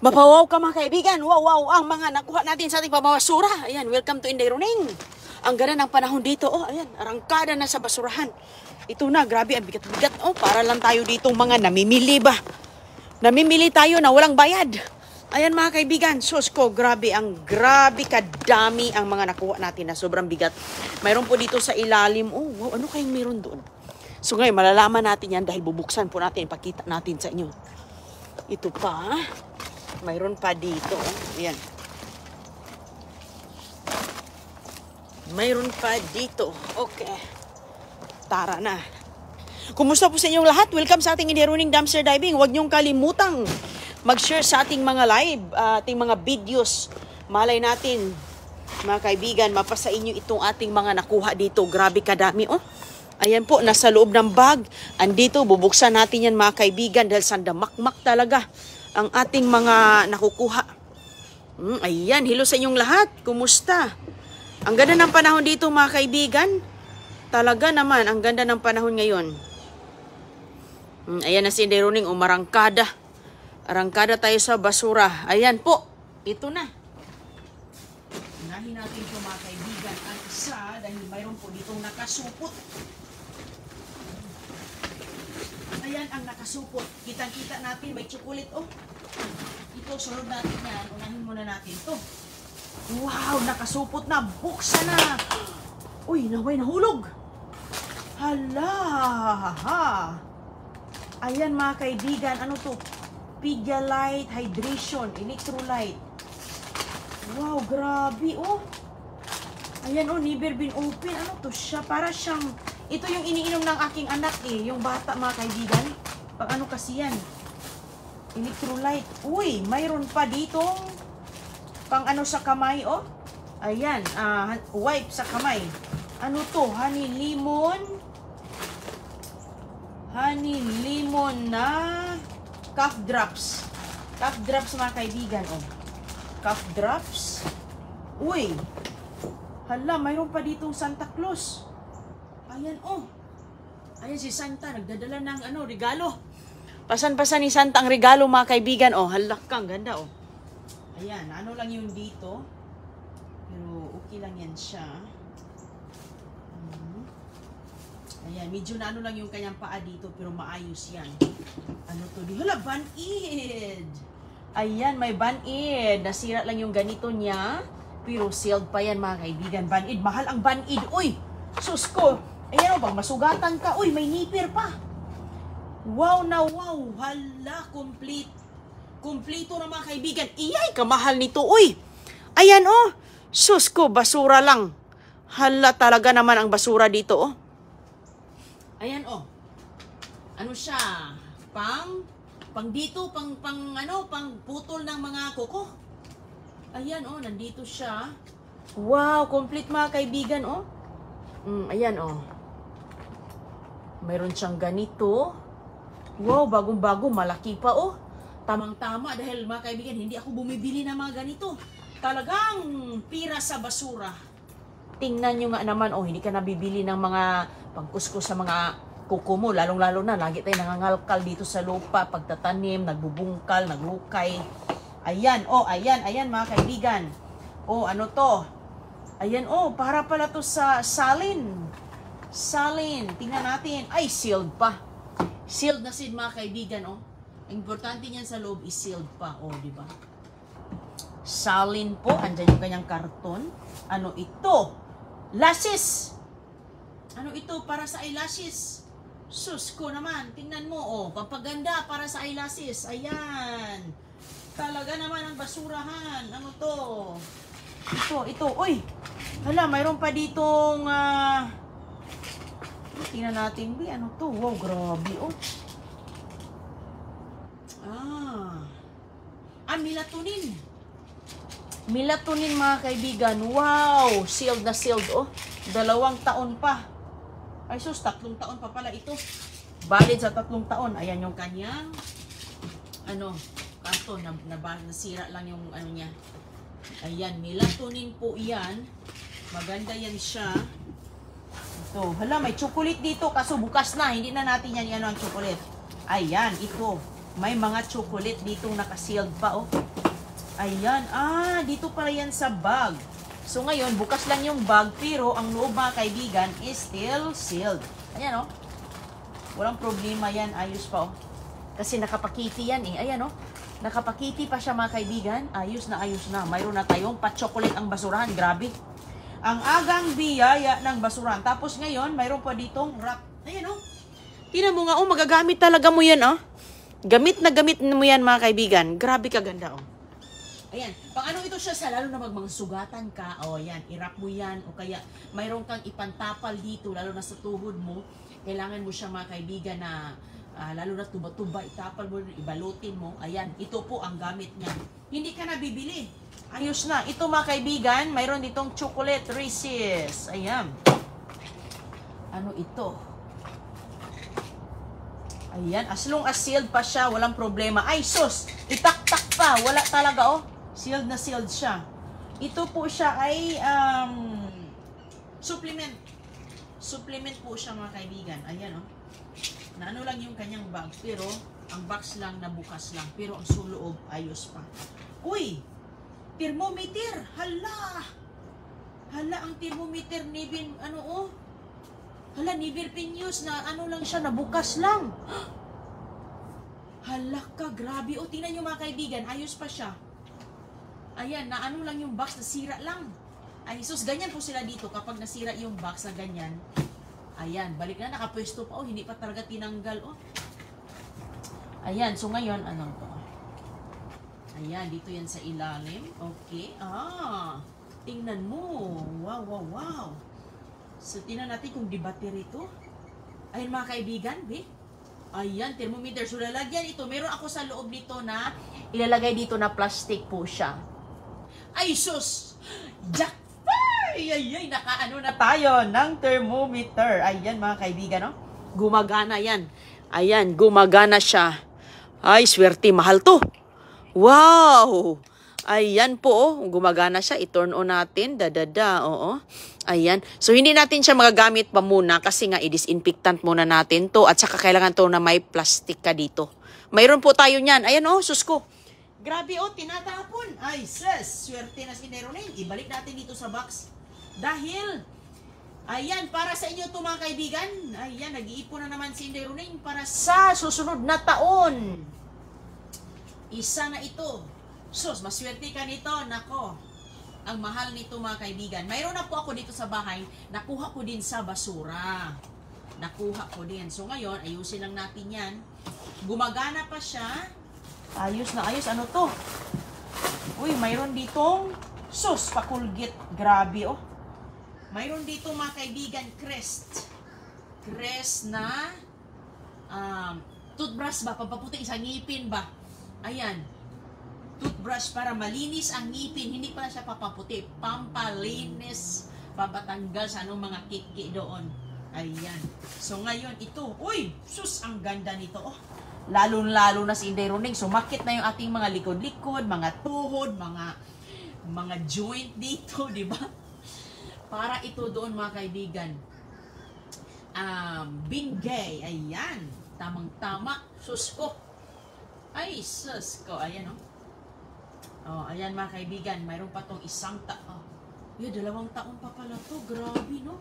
Mapawaw ka mga kaibigan. Wow, ang mga nakuha natin sa ating pamawasura. Ayan, welcome to Inday Running. Ang ganda ng panahon dito. Oh, ayan, arangkada na sa basurahan. Ito na, grabe, ang bigat-bigat. Oh, para lang tayo dito mga namimili ba? Namimili tayo na walang bayad. Ayan mga kaibigan, sus ko, grabe kadami ang mga nakuha natin na sobrang bigat. Mayroon po dito sa ilalim. Oh, wow, ano kayong meron doon? So ngayon, malalaman natin yan dahil bubuksan po natin, pakita natin sa inyo. Ito pa. Mayroon pa dito. Ayan. Mayroon pa dito. Okay. Tara na. Kumusta po sa inyong lahat? Welcome sa ating Inday Running Dumpster Diving. Huwag niyong kalimutang mag-share sa ating mga live, ating mga videos. Malay natin, mga kaibigan, mapasa inyo itong ating mga nakuha dito. Grabe kadami, oh. Ayan po, nasa loob ng bag. Andito, bubuksan natin yan, mga kaibigan, dahil sandamakmak talaga ang ating mga nakukuha. Ayan, hello sa inyong lahat. Kumusta? Ang ganda ng panahon dito, mga kaibigan. Talaga naman, ang ganda ng panahon ngayon. Ayan na si Inday Running, umarangkada. Arangkada tayo sa basura. Ayan po, ito na. Unahin natin ito, mga kaibigan. Ang isa, dahil mayroon po ditong nakasupot. Ayan ang nakasupot. Kitang-kita natin, may chocolate, oh. Ito, sunod natin yan. Unahin muna natin ito. Wow, nakasupot na. Buksan na. Uy, naway nahulog. Hala. Ayan mga kaibigan, ano to? Pedialyte Hydration, Electrolyte. Wow, grabe, oh. Ayan, oh, never been open. Ano to siya? Para siyang, ito yung iniinom ng aking anak, eh. Yung bata, mga kaibigan. Pag ano kasi yan? Electrolyte. Uy, mayroon pa ditong pang ano sa kamay, oh. Ayan, wipe sa kamay. Ano to? Honey lemon na cough drops. Cough drops, mga kaibigan, oh. Cough drops. Uy. Hala, mayroon pa ditong Santa Claus. Ayan, oh. Ayan si Santa, nagdadala ng ano, regalo. Pasan-pasan ni Santa ang regalo, mga kaibigan. Oh, halak kang ganda, oh. Ayan, ano lang yung dito. Pero okay lang yan siya. Ayan, medyo na ano lang yung kanyang paa dito, pero maayos yan. Ano to? Hala, Band-Aid! Ayan, may Band-Aid. Nasira lang yung ganito niya, pero sealed pa yan, mga kaibigan. Band-Aid, mahal ang Band-Aid. Uy, sus ko. Ayan, bang masugatan ka. Uy, may nipper pa. Wow na wow. Hala, complete. Kompleto na, mga kaibigan. Iyay, kamahal nito. Uy, ayan, oh. Sus ko, basura lang. Hala, talaga naman ang basura dito, oh. Ayan, oh. Ano siya? Pang dito, pang putol ng mga kuko. Ayan, oh, nandito siya. Wow, complete, mga kaibigan, oh. Ayan, oh. Mayroon siyang ganito. Wow, bagong-bago, malaki pa, oh. Tamang-tama dahil, mga kaibigan, hindi ako bumibili ng mga ganito. Talagang pira sa basura. Tingnan nyo nga naman, oh, hindi ka nabibili ng mga pangkuskus sa mga kuko mo. Lalong-lalo na, lagi tayo nangangalkal dito sa lupa, pagtatanim, nagbubungkal, naglukay. Ayan, oh, ayan, mga kaibigan. Oh, ano to? Ayan, oh, para pala to sa salin. Salin, tingnan natin. Ay, sealed pa. Sealed na seed, mga kaibigan, oh. Importante niyan sa loob is sealed pa, oh, di ba? Salin po, andyan yung kanyang karton. Ano ito? Lashes. Ano ito? Para sa eyelashes. Sus ko naman. Tingnan mo, oh. Pampaganda para sa eyelashes. Ayan. Talaga naman ang basurahan. Ano to? Ito. Uy. Hala, mayroon pa ditong tingnan natin. Ano to? Wow, grabe, oh. Melatonin. Melatonin, mga kaibigan. Wow! Sealed na sealed, oh. 2 taon pa. Ay sus, 3 taon pa pala ito. Valid sa 3 taon. Ayan yung kanyang karton. Nasira lang yung ano niya. Ayan, melatonin po yan. Maganda yan siya. Ito. Hala, may chocolate dito. Kaso bukas na. Hindi na natin yan ang chocolate. Ayan, ito. May mga chocolate ditong nakasealed pa, oh. Ayan. Dito pala yan sa bag. So, ngayon, bukas lang yung bag, pero ang loob, mga kaibigan, is still sealed. Ayan, oh. Walang problema yan. Ayos pa, oh. Kasi nakapakiti yan, eh. Ayan, oh. Nakapakiti pa siya, mga kaibigan. Ayos na, ayos na. Mayroon na tayong pa-chocolate ang basurahan. Grabe. Ang agang biyaya ng basurahan. Tapos ngayon, mayroon pa ditong wrap. Ayan, oh. Tingnan mo nga, oh. Magagamit talaga mo yan, oh. Gamit na gamit mo yan, mga kaibigan. Grabe kaganda, oh. Ayan, pang ano ito siya sa lalo na mga sugatan ka, o yan, i-wrap mo yan, o kaya mayroon kang ipantapal dito, lalo na sa tuhod mo, kailangan mo siya, mga kaibigan, na lalo na tuba-tuba, itapal mo, ibalutin mo, ayan, ito po ang gamit niya. Hindi ka na bibili. Ayos na. Ito, mga kaibigan, mayroon ditong chocolate Reese's. Ayan. Ano ito? Ayan, as long as sealed pa siya, walang problema. Ay, sus! Itaktak pa, wala talaga, oh. Sealed na sealed siya. Ito po siya ay supplement. Supplement po siya, mga kaibigan. Ayan, oh. Na ano lang yung kanyang bag. Pero, ang box lang na bukas lang. Pero, ang suloob, ayos pa. Uy! Thermometer! Hala! Hala, ang thermometer ni Bin, ano, oh. Hala, Niver Pinyos na ano lang siya, na bukas lang. Hala ka, grabe. O, tingnan nyo, mga kaibigan, ayos pa siya. Ayan, na ano lang yung box, nasira lang. Ay, sus, ganyan po sila dito. Kapag nasira yung box na ganyan, ayan, balik na, nakapwesto pa. Oh, hindi pa talaga tinanggal. Oh. Ayan, so ngayon, ano to? Ayan, dito yan sa ilalim. Okay, tingnan mo. Wow, wow, wow. So, tingnan natin kung di battery ito. Ayan, mga kaibigan, be. Ayan, thermometer. So, lalagyan ito. Meron ako sa loob nito na ilalagay dito na plastic po siya. Ay, sus! Jack! Ay, nakaano na tayo ng thermometer. Ayan, mga kaibigan, no? Gumagana yan. Ayan, gumagana siya. Ay, swerte, mahal to. Wow! Ayan po, oh. Gumagana siya. I-turn on natin. Oo. Ayan. So, hindi natin siya magagamit pa muna kasi nga i-disinfectant muna natin to at saka kailangan to na may plastic ka dito. Mayroon po tayo niyan. Ayan, oh, sus ko. Grabe, oh, tinatapon. Ay, sis, swerte na si Neronin. Ibalik natin dito sa box. Dahil, ayan, para sa inyo to, mga kaibigan. Ayan, nag-iipon na naman si Neronin para sa susunod na taon. Isa na ito. Sus, maswerte ka nito. Nako, ang mahal nito, mga kaibigan. Mayroon na po ako dito sa bahay. Nakuha ko din sa basura. Nakuha ko din. So, ngayon, ayusin lang natin yan. Gumagana pa siya. Ayos na ayos. Ano to? Uy, mayroon ditong sus, pakulgit. Grabe, oh. Mayroon dito, mga kaibigan, Crest. Crest na toothbrush ba? Pampaputi sa ngipin ba? Ayan. Toothbrush para malinis ang ngipin. Hindi pala siya papaputi. Pampalinis. Papatanggal sa anong mga kiki doon. Ayan. So, ngayon, ito. Uy! Sus! Ang ganda nito. Oh. Lalo-lalo na si Inday Roning. Sumakit na yung ating mga likod-likod, mga tuhod, mga joint dito, di ba? Para ito doon, mga kaibigan. Bingay. Ayan. Tamang-tama. Sus ko. Ay, sus ko. Ayan, oh. Oh, ayan, mga kaibigan. Mayroon pa tong isang taon. 2 taon pa pala to. Grabe, no?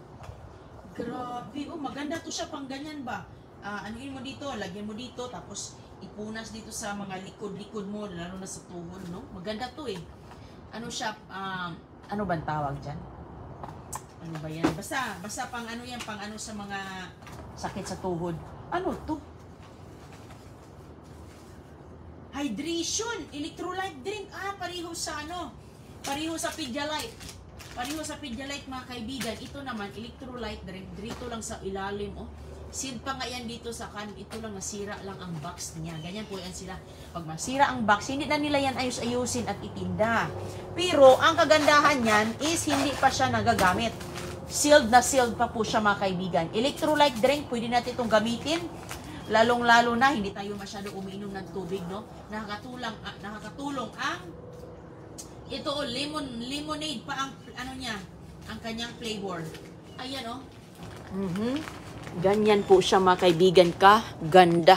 Grabe. Oh, maganda to siya pang ganyan ba? Anuin mo dito, lagyan mo dito, tapos ipunas dito sa mga likod-likod mo, lalo na sa tuhod, no? Maganda to eh. Ano siya, ano ba tawag dyan? Ano ba yan? Basta pang ano yan, pang ano sa mga sakit sa tuhod. Ano to? Hydration, electrolyte drink. Pareho sa ano? Pareho sa Pedialyte. Pareho sa Pedialyte, mga kaibigan. Ito naman, electrolyte drink. Dito lang sa ilalim, oh. Sealed pa nga yan dito sa kan. Ito lang, nasira lang ang box niya. Ganyan po yan sila. Pag masira ang box, hindi na nila yan ayus-ayusin at itinda. Pero, ang kagandahan yan is hindi pa siya nagagamit. Sealed na sealed pa po siya, mga kaibigan. Electrolyte drink, pwede natin itong gamitin. Lalong-lalo na, hindi tayo masyado umiinom ng tubig, no? Nakakatulong ang ito, lemonade pa ang ano niya, ang kanyang flavor. Ayan, oh. Ganyan po siya, mga kaibigan, ka ganda.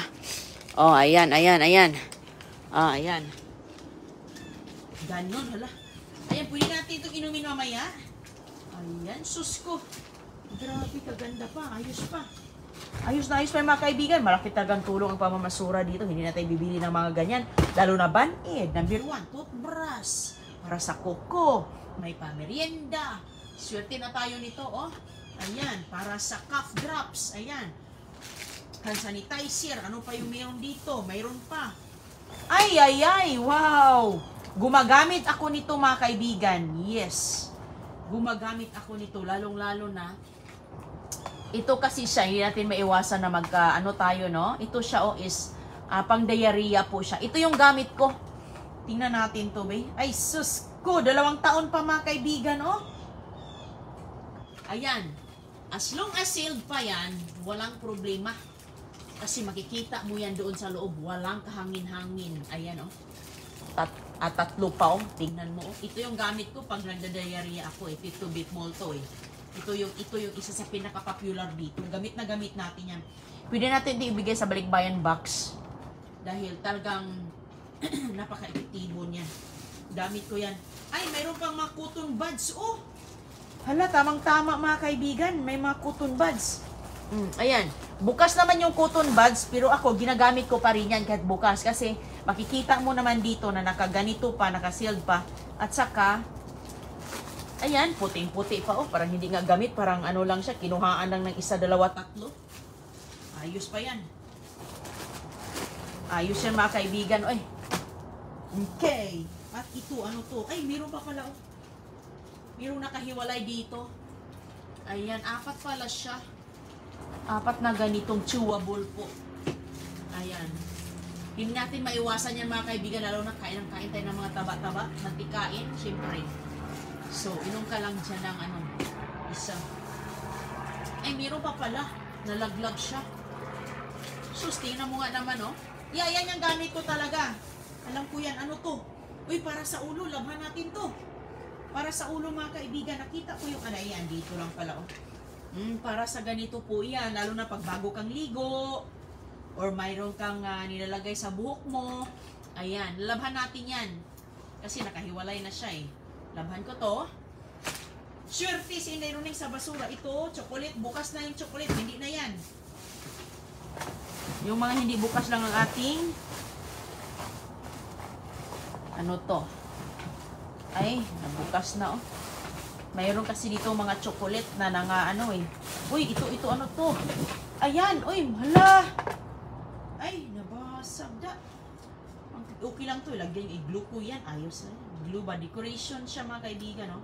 Oh, ayan, ayan, ayan. Ah, ayan. Ganon, hala. Ayan, pwede natin itong inumin mamaya. Ayan, sus ko. Grabe, kaganda pa. Ayos pa. Ayos na ayos pa yung mga kaibigan. Malaki talagang tulong ang pamamasura dito. Hindi na tayo bibili ng mga ganyan. Lalo na Band-Aid. Number 1, toothbrush. Para sa kuko. May pamerienda. Swerte na tayo nito, oh. Ayan, para sa cough drops. Ayan. Hand sanitizer. Ano pa yung mayroon dito? Mayroon pa. Ay, ay, ay. Wow. Gumagamit ako nito, mga kaibigan. Yes. Gumagamit ako nito. Lalong-lalo na. Ito kasi siya, hindi natin maiwasan na ano tayo, no? Ito siya, oh, is pang diarrhea po siya. Ito yung gamit ko. Tingnan natin to, bay. Ay, sus ko. 2 taon pa, mga kaibigan, oh. Ayan. As long as sealed pa yan, walang problema. Kasi makikita mo yan doon sa loob. Walang kahangin-hangin. Ayan, oh. Tatlo pa, oh. Tingnan mo, oh. Ito yung gamit ko pag nagda-diarrhea ako, eh. Pito bit molto, eh. Ito yung isa sa pinaka-popular dito. Gamit na gamit natin yan. Pwede natin ito ibigay sa balikbayan box. Dahil talagang napaka-epektibo niyan. Gamit ko yan. Ay, mayroon pang mga cotton buds, oh. Hala, tamang-tama, mga kaibigan. May mga cotton buds. Ayan. Bukas naman yung cotton buds, pero ako, ginagamit ko pa rin yan kahit bukas. Kasi makikita mo naman dito na nakaganito pa, nakasealed pa. At saka, ayan, puting-puti pa, oh. Parang hindi nga gamit, parang ano lang siya, kinuhaan lang ng 1, 2, 3. Ayos pa yan. Ayos yan, mga kaibigan, oy. Okay. At ito, ano to? Ay, meron pa pala, oh. Merong nakahiwalay dito. Ayan, 4 pala siya. 4 na ganitong chewable po. Ayan. Hindi natin maiwasan yan, mga kaibigan, lalo na kain tayo ng mga taba-taba, matikain, syempre. So, inom ka lang dyan ng ano, isa. Ay, meron pa pala. Nalaglag siya. Sus, tingnan mo nga naman, oh. Yeah, yan yung gamit ko talaga. Alam ko yan, ano to? Uy, para sa ulo, labhan natin to. Para sa ulo, mga kaibigan, nakita ko yung ano, yan, dito lang pala, oh. Para sa ganito po yan, lalo na pag bago kang ligo, or mayroon kang nilalagay sa buhok mo. Ayan, labhan natin yan. Kasi nakahiwalay na siya, eh. Labhan ko to. Swerte si Inday Runing sa basura. Ito, chocolate. Bukas na yung chocolate. Hindi na yan. Yung mga hindi bukas lang ang ating ano to. Ay, nabukas na, oh. Mayroon kasi dito mga chocolate na ano, eh. Uy, ito ano to? Ayan, uy, hala. Ay, nabasag da. Okay lang to. Lagyan yung i-glue ko yan. Ayos na yan. Glue ba? Decoration siya, mga kaibigan, no?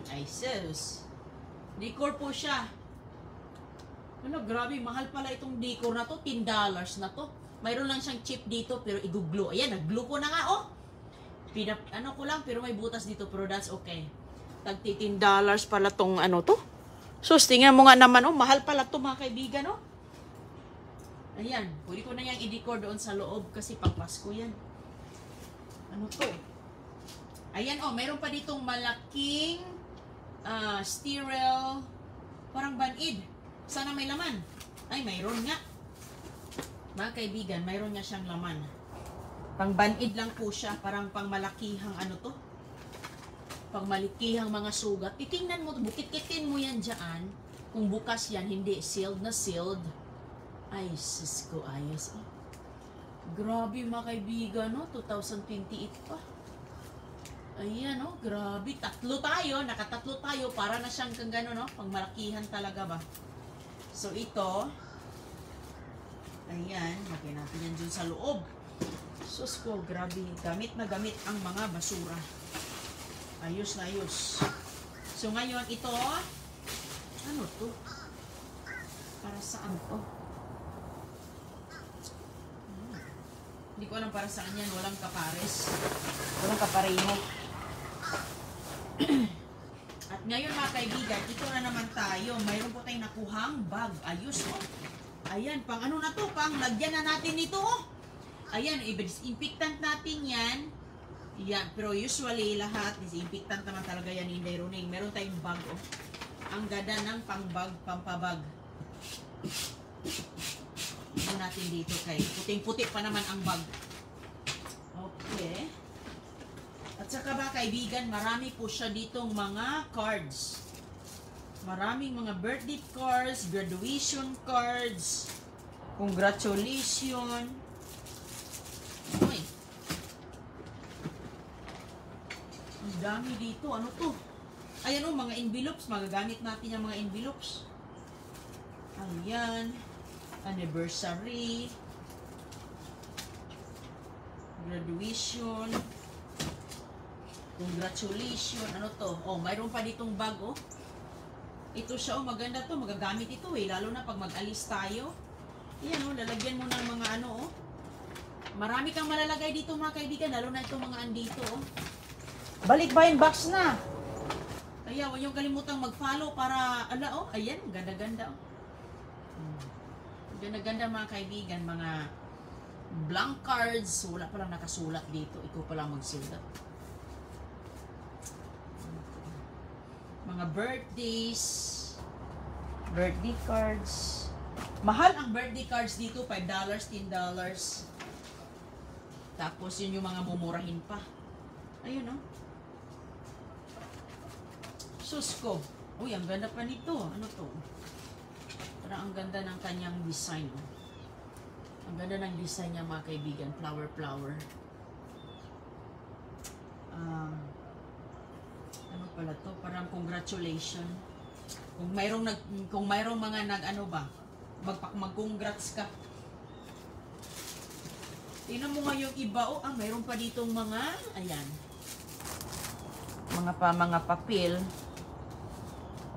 Ay, sus. Decor po siya. Ano, grabe. Mahal pala itong decor na to. $10 na to. Mayroon lang siyang chip dito, pero i-glue. Ayan, nag-glue ko na nga, oh. Ano ko lang, pero may butas dito, pero that's okay. Tagti $10 pala tong ano to. Sus, tingnan mo nga naman, oh. Mahal pala to, mga kaibigan, oh. Ayan, pwede ko na yung i-decor doon sa loob kasi pang Pasko yan. Ano to? Ayan, oh, mayroon pa ditong malaking sterile, parang Band-Aid. Sana may laman. Ay, mayroon nga. Mga kaibigan, mayroon nga siyang laman. Pang Band-Aid lang po siya, parang pang malakihang ano to. Pang malikihang mga sugat. Titingnan mo, bukit-kitin mo yan dyan. Kung bukas yan, hindi sealed na sealed. Ay, sis ko, ayos. Oh. Grabe, mga kaibigan, no? 2028 pa. Ayan, no? Grabe. 3 tayo. Nakatatlo tayo. Para na siyang kang gano'n, no? Pang malakihan talaga ba? So, ito. Ayan. Lagyan natin yan dun sa loob. Sus ko, grabe. Gamit na gamit ang mga basura. Ayos na ayos. So, ngayon, ito. Ano to? Para saan to? Hindi ko alam para saan yan. Walang kapares. Walang kapareho. At ngayon, mga kaibigan, ito na naman tayo. Mayroon po tayong nakuhang bag. Ayos, oh. Ayan, pang ano na to? Pang lagyan na natin ito, oh. Ayan, disinfectant natin yan. Yan, pero usually lahat, disinfectant naman talaga yan, Inday Runing. Meron tayong bag, oh. Ang ganda ng pang-bag, pampabag. Tignan natin dito kay puting-puti pa naman ang bag. Okay. At saka ba kaibigan, marami po siya ditong mga cards. Maraming mga birthday cards, graduation cards, congratulations. Uy. Ang dami dito. Ano to? Ayan o, mga envelopes. Magagamit natin yung mga envelopes. Ayan. Anniversary. Graduation. Congratulations. Ano to? Oh, mayroon pa ditong bag, oh. Ito siya, oh. Maganda to. Magagamit ito, eh. Lalo na pag mag-alis tayo. Ayan, oh. Lalagyan mo ng mga ano, oh. Marami kang malalagay dito, mga kaibigan. Lalo na itong mga andito, oh. Balik ba yung box na? Kaya, huwag yung kalimutang mag-follow para, ala, oh. Ayan, ganda-ganda, oh. Ganda-ganda, mga kaibigan. Mga blank cards. Wala palang nakasulat dito. Ikaw palang magsulat. Mga birthdays. Birthday cards. Mahal ang birthday cards dito. $5, $10. Tapos yun yung mga mumurahin pa. Ayun, oh. Sus ko. Uy, ang ganda pa nito. Ano to? Parang ang ganda ng kanyang design, oh. Ang ganda ng design niya, mga kaibigan. Flower, flower. Ano pala to? Parang congratulations. Kung mayroong mga ano ba, mag-congrats ka. Tingnan mo nga yung iba, oh. Mayroon pa ditong mga, ayan. Mga papel.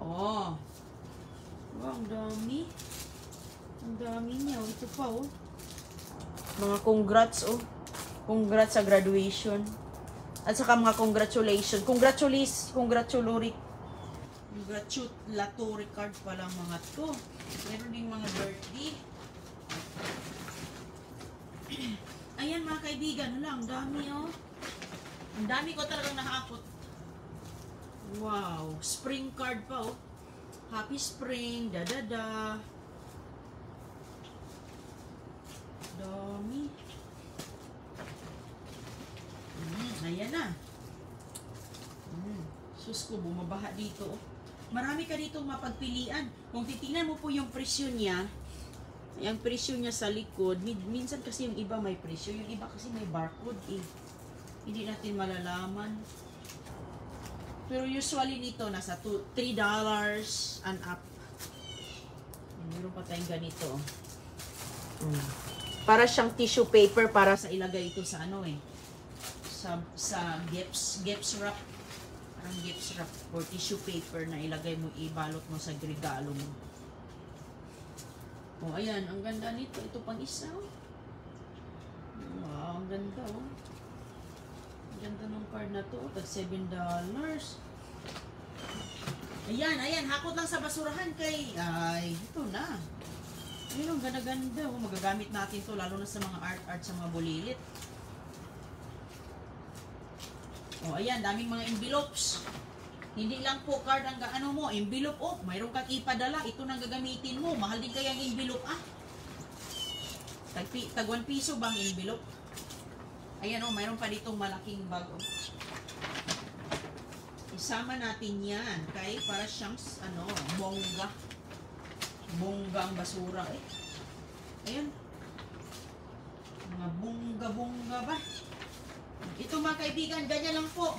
Oh. Wow, ang dami. Ang dami niya, oh. Ito pa, oh. Mga congrats, oh. Congrats sa graduation. At saka mga congratulations. Congratulatory card pala mga to. Meron ding mga birthday. Ayan, mga kaibigan. Hala, ang dami, oh. Ang dami ko talagang nakakot. Wow. Spring card pa, oh. Happy spring. Da-da-da. Dami. Ayan na. Sus ko, bumabaha dito. Marami ka dito mapagpilian. Kung titingnan mo po yung presyo niya, yung presyo niya sa likod, minsan kasi yung iba may presyo, yung iba kasi may barcode, eh. Hindi natin malalaman. Pero usually nito, nasa $3 and up. Meron pa tayong ganito. Para siyang tissue paper para sa ilagay ito sa ano, eh. Sa gifts wrap. Parang gifts wrap or tissue paper na ilagay mo, ibalot mo sa regalo mo. Oh, ayan, ang ganda nito. Ito pang isa, oh. Wow, ang ganda, oh. Ang ganda ng card na to, tag $7. Ayan, hakot lang sa basurahan kay, ay, ito na. Ayun, ang ganda-ganda, oh. Magagamit natin to lalo na sa mga art sa mga bulilit. Oh, ayan, daming mga envelopes. Hindi lang po card ang ano mo, envelope, oh, mayroon kang ipadala, ito nang gagamitin mo. Mahal din kaya ang envelope, ah. Tag $1 bang envelope? Ayan, oh, mayroon pa ditong malaking bag, oh. Isama natin yan, kay para siyang, ano, bongga. Bongga ang basura, eh. Ayan. Mga bongga-bongga ba? Ito, mga kaibigan, ganyan lang po.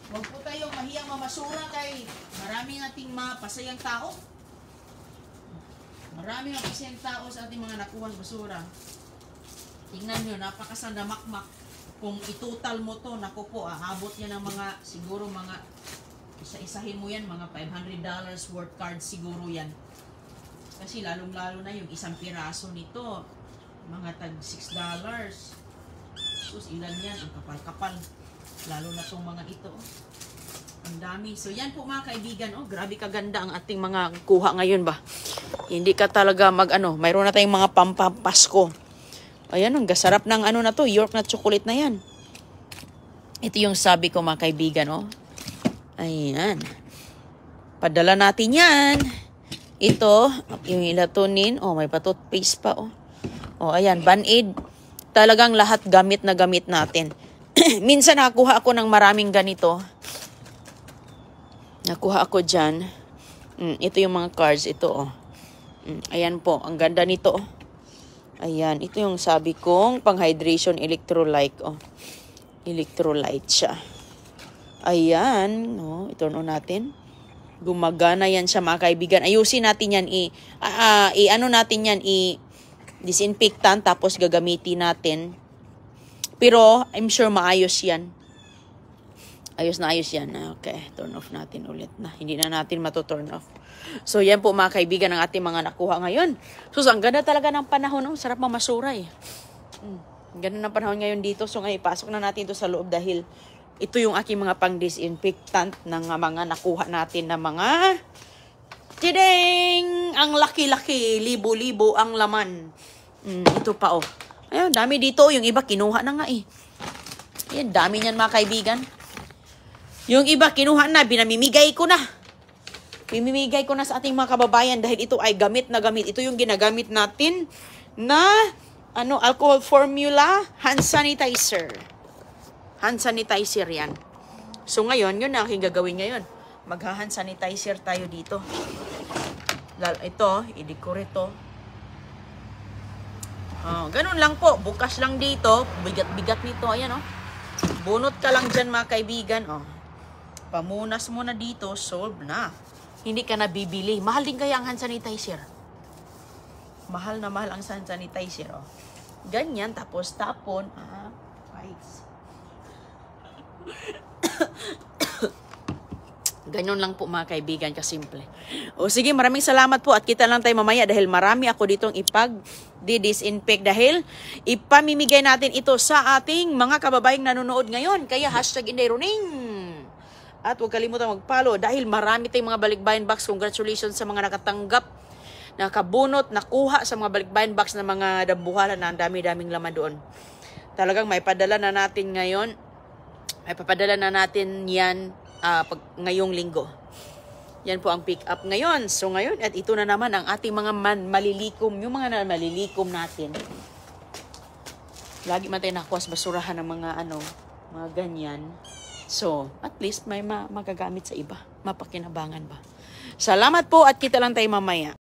Huwag po tayong mahiyang mamasura kay marami nating mapasayang tao. Marami mapasayang tao sa ating mga nakuhang basura. Tingnan nyo, napakasandamakmak. Kung itutal mo to, naku po, aabot yan ng mga, siguro mga, isa-isahin mo yan, mga $500 worth cards siguro yan. Kasi lalong-lalo na yung isang piraso nito, mga tag $6. Sus, ilan yan? Ang kapal-kapal. Lalo na itong mga ito. Ang dami. So, yan po mga kaibigan. Oh, grabe kaganda ang ating mga kuha ngayon ba? Hindi ka talaga mayroon na tayong mga pampapasko. Ayan, ang gasarap ng ano na to. York na chocolate na yan. Ito yung sabi ko mga kaibigan, oh. Ayan. Padala natin yan. Ito, yung ilatonin. Oh, may pa-toothpaste pa, oh. Oh, ayan, Band-Aid. Talagang lahat gamit na gamit natin. Minsan nakuha ako ng maraming ganito. Nakuha ako dyan. Ito yung mga cards. Ito, oh. Ayan po. Ang ganda nito, oh. Ayan. Ito yung sabi kong pang-hydration electrolyte, oh. Electrolyte siya. Ayan. Oh, i-turn on natin. Gumagana yan siya, mga kaibigan. Ayusin natin yan. Ano natin yan? Disinfectant. Tapos gagamitin natin. Pero, I'm sure maayos yan. Ayos na ayos yan. Okay, turn off natin ulit na. Hindi na natin matuturn off. So, yan po mga kaibigan ang ating mga nakuha ngayon. So, ang ganda talaga ng panahon. Oh. Sarap mamasura eh. Ang ganda ng panahon ngayon dito. So, ngayon, pasok na natin ito sa loob dahil ito yung aking mga pang-disinfectant ng mga nakuha natin na mga tideng! Ang laki-laki. Libo-libo ang laman. Ito pa oh. Ayun, dami dito. Yung iba, kinuha na nga eh. Ayan, dami niyan mga kaibigan. Yung iba, kinuha na. Binamimigay ko na. Pimimigay ko na sa ating mga kababayan dahil ito ay gamit na gamit. Ito yung ginagamit natin na alcohol formula hand sanitizer. Hand sanitizer yan. So ngayon, yun na aking gagawin ngayon. Mag-hand sanitizer tayo dito. Ito, i-decorate ito. Ganun lang po. Bukas lang dito. Bigat-bigat nito. Ayan, oh. Bunot ka lang dyan, mga kaibigan. Oh. Pamunas mo na dito. Solve na. Hindi ka na bibili. Mahal din kaya ang hand sanitizer. Mahal na mahal ang hand sanitizer. Oh. Ganyan. Tapos tapon. Guys. Ganyan lang po mga kaibigan, kasimple. O sige, maraming salamat po at kita lang tayo mamaya dahil marami ako ditong ipag-disinfect dahil ipamimigay natin ito sa ating mga kababayang nanonood ngayon. Kaya #IndayRoning. At huwag kalimutan mag-follow dahil marami tayong mga balikbayan box. Congratulations sa mga nakatanggap, nakabunot, nakuha sa mga balikbayan box na mga dambuhalan na ang dami-daming laman doon. Talagang may padala na natin ngayon. May papadala na natin yan ngayong linggo. Yan po ang pick up ngayon. So ngayon, at ito na naman ang ating mga malilikom. Yung mga malilikom natin. Lagi man tayo nakuha sa basurahan ng mga mga ganyan. So, at least may magagamit sa iba. Mapakinabangan ba. Salamat po at kita lang tayo mamaya.